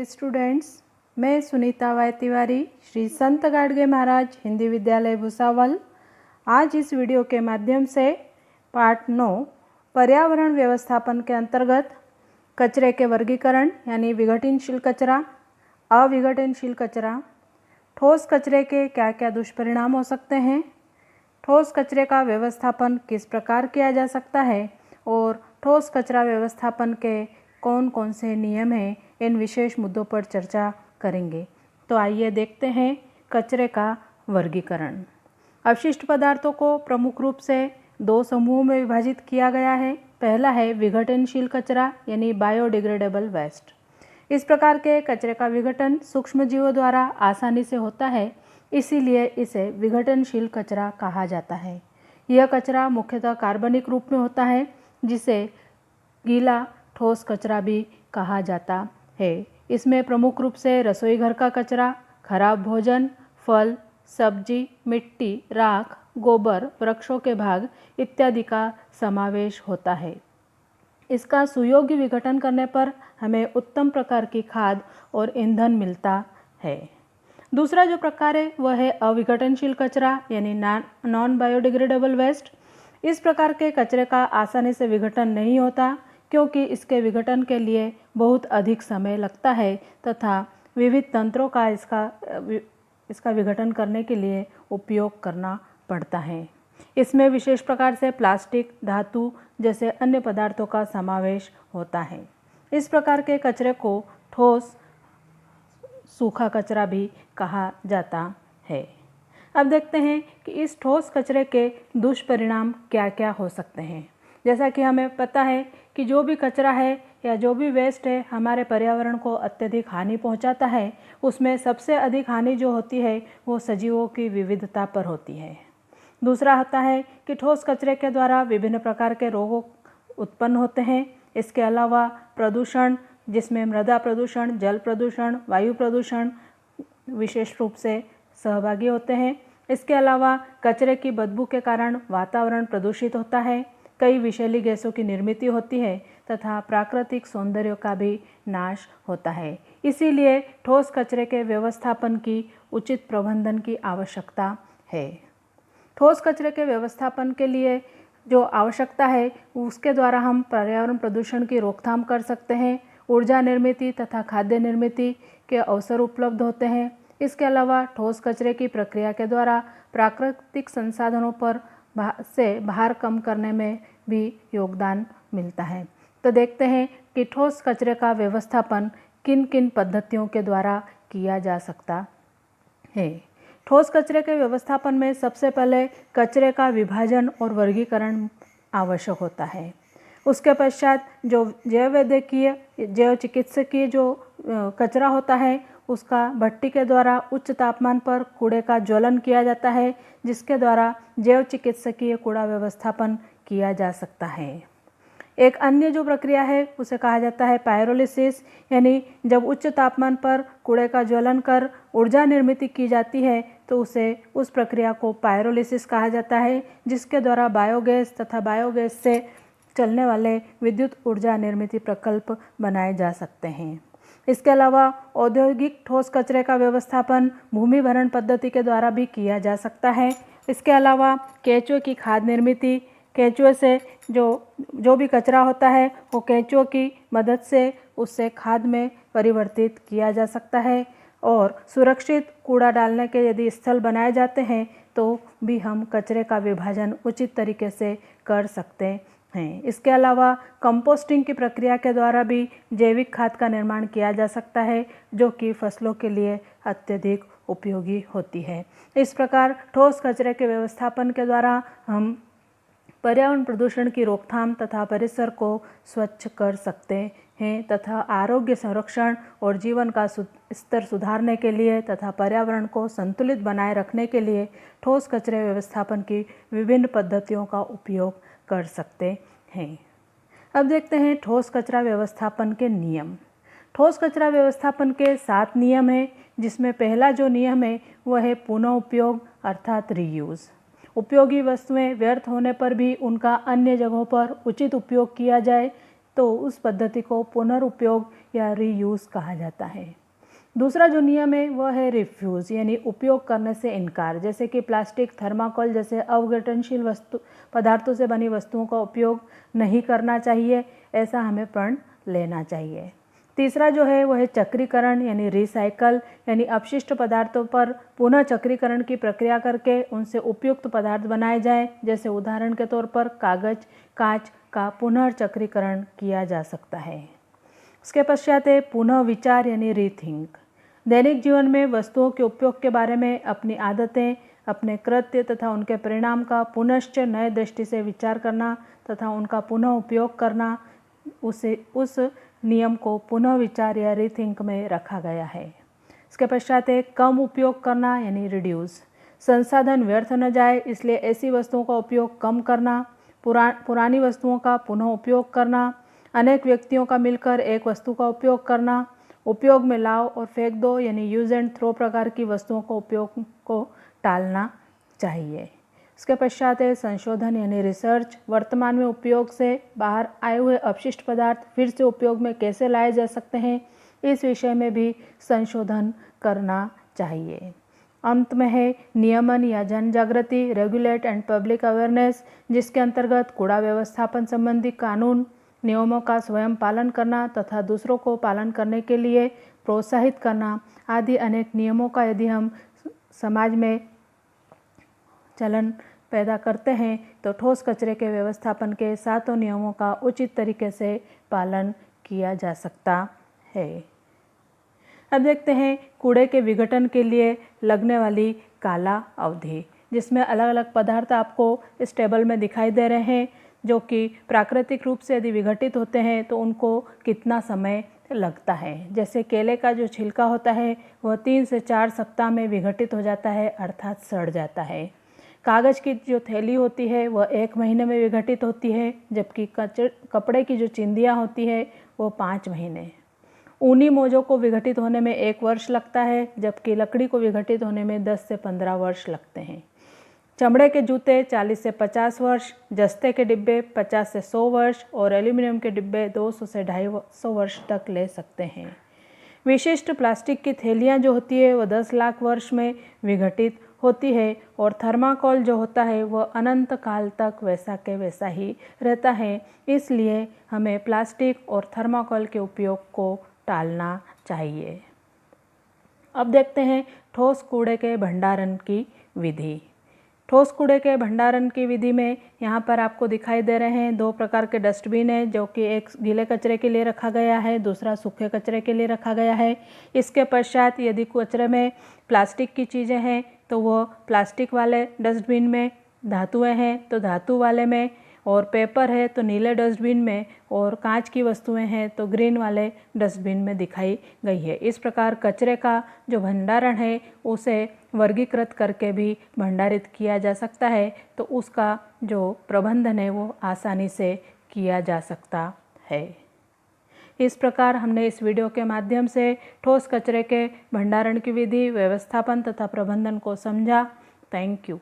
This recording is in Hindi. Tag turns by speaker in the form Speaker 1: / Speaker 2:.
Speaker 1: स्टूडेंट्स, मैं सुनीता वाई तिवारी श्री संत गाडगे महाराज हिंदी विद्यालय भुसावल आज इस वीडियो के माध्यम से पाठ 9 पर्यावरण व्यवस्थापन के अंतर्गत कचरे के वर्गीकरण यानी विघटनशील कचरा, अविघटनशील कचरा, ठोस कचरे के क्या क्या दुष्परिणाम हो सकते हैं, ठोस कचरे का व्यवस्थापन किस प्रकार किया जा सकता है और ठोस कचरा व्यवस्थापन के कौन कौन से नियम हैं, इन विशेष मुद्दों पर चर्चा करेंगे। तो आइए देखते हैं कचरे का वर्गीकरण। अवशिष्ट पदार्थों को प्रमुख रूप से दो समूहों में विभाजित किया गया है। पहला है विघटनशील कचरा यानी बायोडिग्रेडेबल वेस्ट। इस प्रकार के कचरे का विघटन सूक्ष्म जीवों द्वारा आसानी से होता है, इसीलिए इसे विघटनशील कचरा कहा जाता है। यह कचरा मुख्यतः कार्बनिक रूप में होता है, जिसे गीला ठोस कचरा भी कहा जाता है। इसमें प्रमुख रूप से रसोई घर का कचरा, खराब भोजन, फल, सब्जी, मिट्टी, राख, गोबर, वृक्षों के भाग इत्यादि का समावेश होता है। इसका सुयोग्य विघटन करने पर हमें उत्तम प्रकार की खाद और ईंधन मिलता है। दूसरा जो प्रकार है वह है अविघटनशील कचरा यानी नॉन बायोडिग्रेडेबल वेस्ट। इस प्रकार के कचरे का आसानी से विघटन नहीं होता, क्योंकि इसके विघटन के लिए बहुत अधिक समय लगता है तथा विविध तंत्रों का इसका विघटन करने के लिए उपयोग करना पड़ता है। इसमें विशेष प्रकार से प्लास्टिक, धातु जैसे अन्य पदार्थों का समावेश होता है। इस प्रकार के कचरे को ठोस सूखा कचरा भी कहा जाता है। अब देखते हैं कि इस ठोस कचरे के दुष्परिणाम क्या क्या हो सकते हैं। जैसा कि हमें पता है कि जो भी कचरा है या जो भी वेस्ट है हमारे पर्यावरण को अत्यधिक हानि पहुंचाता है। उसमें सबसे अधिक हानि जो होती है वो सजीवों की विविधता पर होती है। दूसरा होता है कि ठोस कचरे के द्वारा विभिन्न प्रकार के रोग उत्पन्न होते हैं। इसके अलावा प्रदूषण, जिसमें मृदा प्रदूषण, जल प्रदूषण, वायु प्रदूषण विशेष रूप से सहभागी होते हैं। इसके अलावा कचरे की बदबू के कारण वातावरण प्रदूषित होता है, कई विषैली गैसों की निर्मित होती है तथा प्राकृतिक सौंदर्य का भी नाश होता है। इसीलिए ठोस कचरे के व्यवस्थापन की उचित प्रबंधन की आवश्यकता है। ठोस कचरे के व्यवस्थापन के लिए जो आवश्यकता है उसके द्वारा हम पर्यावरण प्रदूषण की रोकथाम कर सकते हैं। ऊर्जा निर्मित तथा खाद्य निर्मित के अवसर उपलब्ध होते हैं। इसके अलावा ठोस कचरे की प्रक्रिया के द्वारा प्राकृतिक संसाधनों पर से भार कम करने में भी योगदान मिलता है। तो देखते हैं कि ठोस कचरे का व्यवस्थापन किन किन पद्धतियों के द्वारा किया जा सकता है। ठोस कचरे के व्यवस्थापन में सबसे पहले कचरे का विभाजन और वर्गीकरण आवश्यक होता है। उसके पश्चात जो जैव चिकित्सकीय जो कचरा होता है उसका भट्टी के द्वारा उच्च तापमान पर कूड़े का ज्वलन किया जाता है, जिसके द्वारा जैव चिकित्सकीय कूड़ा व्यवस्थापन किया जा सकता है। एक अन्य जो प्रक्रिया है उसे कहा जाता है पायरोलिसिस, यानी जब उच्च तापमान पर कूड़े का ज्वलन कर ऊर्जा निर्मित की जाती है तो उस प्रक्रिया को पायरोलिसिस कहा जाता है, जिसके द्वारा बायोगैस तथा बायोगैस से चलने वाले विद्युत ऊर्जा निर्मित प्रकल्प बनाए जा सकते हैं। इसके अलावा औद्योगिक ठोस कचरे का व्यवस्थापन भूमि भरण पद्धति के द्वारा भी किया जा सकता है। इसके अलावा केंचुए की खाद निर्मित, केंचुए से जो भी कचरा होता है वो केंचुओं की मदद से उससे खाद में परिवर्तित किया जा सकता है। और सुरक्षित कूड़ा डालने के यदि स्थल बनाए जाते हैं तो भी हम कचरे का विभाजन उचित तरीके से कर सकते हैं। इसके अलावा कंपोस्टिंग की प्रक्रिया के द्वारा भी जैविक खाद का निर्माण किया जा सकता है, जो कि फसलों के लिए अत्यधिक उपयोगी होती है। इस प्रकार ठोस कचरे के व्यवस्थापन के द्वारा हम पर्यावरण प्रदूषण की रोकथाम तथा परिसर को स्वच्छ कर सकते हैं तथा आरोग्य संरक्षण और जीवन का स्तर सुधारने के लिए तथा पर्यावरण को संतुलित बनाए रखने के लिए ठोस कचरे व्यवस्थापन की विभिन्न पद्धतियों का उपयोग कर सकते हैं। अब देखते हैं ठोस कचरा व्यवस्थापन के नियम। ठोस कचरा व्यवस्थापन के 7 नियम हैं, जिसमें पहला जो नियम है वह है पुनः उपयोग अर्थात रीयूज़। उपयोगी वस्तुएं व्यर्थ होने पर भी उनका अन्य जगहों पर उचित उपयोग किया जाए तो उस पद्धति को पुनर्उपयोग या रीयूज़ कहा जाता है। दूसरा जो नियम है वह है रिफ्यूज़ यानी उपयोग करने से इनकार। जैसे कि प्लास्टिक, थर्माकोल जैसे अवघटनशील पदार्थों से बनी वस्तुओं का उपयोग नहीं करना चाहिए, ऐसा हमें प्रण लेना चाहिए। तीसरा जो है वह है चक्रीकरण यानी रिसाइकल, यानी अपशिष्ट पदार्थों पर पुनः चक्रीकरण की प्रक्रिया करके उनसे उपयुक्त पदार्थ बनाए जाएं। जैसे उदाहरण के तौर पर कागज, कांच का पुनर्चक्रीकरण किया जा सकता है। उसके पश्चात है पुनः विचार यानी रीथिंक। दैनिक जीवन में वस्तुओं के उपयोग के बारे में अपनी आदतें, अपने कृत्य तथा उनके परिणाम का पुनश्च नए दृष्टि से विचार करना तथा उनका पुनः उपयोग करना, उस नियम को पुनः विचार या रीथिंक में रखा गया है। इसके पश्चात है कम उपयोग करना यानी रिड्यूस। संसाधन व्यर्थ न जाए इसलिए ऐसी वस्तुओं का उपयोग कम करना, पुरानी वस्तुओं का पुनः उपयोग करना, अनेक व्यक्तियों का मिलकर एक वस्तु का उपयोग करना, उपयोग में लाओ और फेंक दो यानी यूज एंड थ्रो प्रकार की वस्तुओं का उपयोग को टालना चाहिए। इसके पश्चात है संशोधन यानी रिसर्च। वर्तमान में उपयोग से बाहर आए हुए अपशिष्ट पदार्थ फिर से उपयोग में कैसे लाए जा सकते हैं, इस विषय में भी संशोधन करना चाहिए। अंत में है नियमन या जन जागृति, रेगुलेट एंड पब्लिक अवेयरनेस, जिसके अंतर्गत कूड़ा व्यवस्थापन संबंधी कानून, नियमों का स्वयं पालन करना तथा दूसरों को पालन करने के लिए प्रोत्साहित करना आदि अनेक नियमों का यदि हम समाज में चलन पैदा करते हैं तो ठोस कचरे के व्यवस्थापन के 7 नियमों का उचित तरीके से पालन किया जा सकता है। अब देखते हैं कूड़े के विघटन के लिए लगने वाली काला अवधि, जिसमें अलग अलग पदार्थ आपको इस टेबल में दिखाई दे रहे हैं, जो कि प्राकृतिक रूप से यदि विघटित होते हैं तो उनको कितना समय लगता है। जैसे केले का जो छिलका होता है वह 3 से 4 सप्ताह में विघटित हो जाता है, अर्थात सड़ जाता है। कागज़ की जो थैली होती है वह 1 महीने में विघटित होती है, जबकि कपड़े की जो चिंदियाँ होती है वो 5 महीने। ऊनी मोज़ों को विघटित होने में 1 वर्ष लगता है, जबकि लकड़ी को विघटित होने में 10 से 15 वर्ष लगते हैं। चमड़े के जूते 40 से 50 वर्ष, जस्ते के डिब्बे 50 से 100 वर्ष और एल्यूमिनियम के डिब्बे 200 से 250 वर्ष तक ले सकते हैं। विशिष्ट प्लास्टिक की थैलियाँ जो होती है वह 10 लाख वर्ष में विघटित होती है और थर्माकोल जो होता है वह अनंत काल तक वैसा के वैसा ही रहता है। इसलिए हमें प्लास्टिक और थर्माकोल के उपयोग को टालना चाहिए। अब देखते हैं ठोस कूड़े के भंडारण की विधि। ठोस कूड़े के भंडारण की विधि में यहाँ पर आपको दिखाई दे रहे हैं 2 प्रकार के डस्टबिन है, जो कि एक गीले कचरे के लिए रखा गया है, दूसरा सूखे कचरे के लिए रखा गया है। इसके पश्चात यदि कचरे में प्लास्टिक की चीज़ें हैं तो वो प्लास्टिक वाले डस्टबिन में, धातुएँ हैं तो धातु वाले में, और पेपर है तो नीले डस्टबिन में, और कांच की वस्तुएं हैं तो ग्रीन वाले डस्टबिन में दिखाई गई है। इस प्रकार कचरे का जो भंडारण है उसे वर्गीकृत करके भी भंडारित किया जा सकता है, तो उसका जो प्रबंधन है वो आसानी से किया जा सकता है। इस प्रकार हमने इस वीडियो के माध्यम से ठोस कचरे के भंडारण की विधि, व्यवस्थापन तथा प्रबंधन को समझा। Thank you.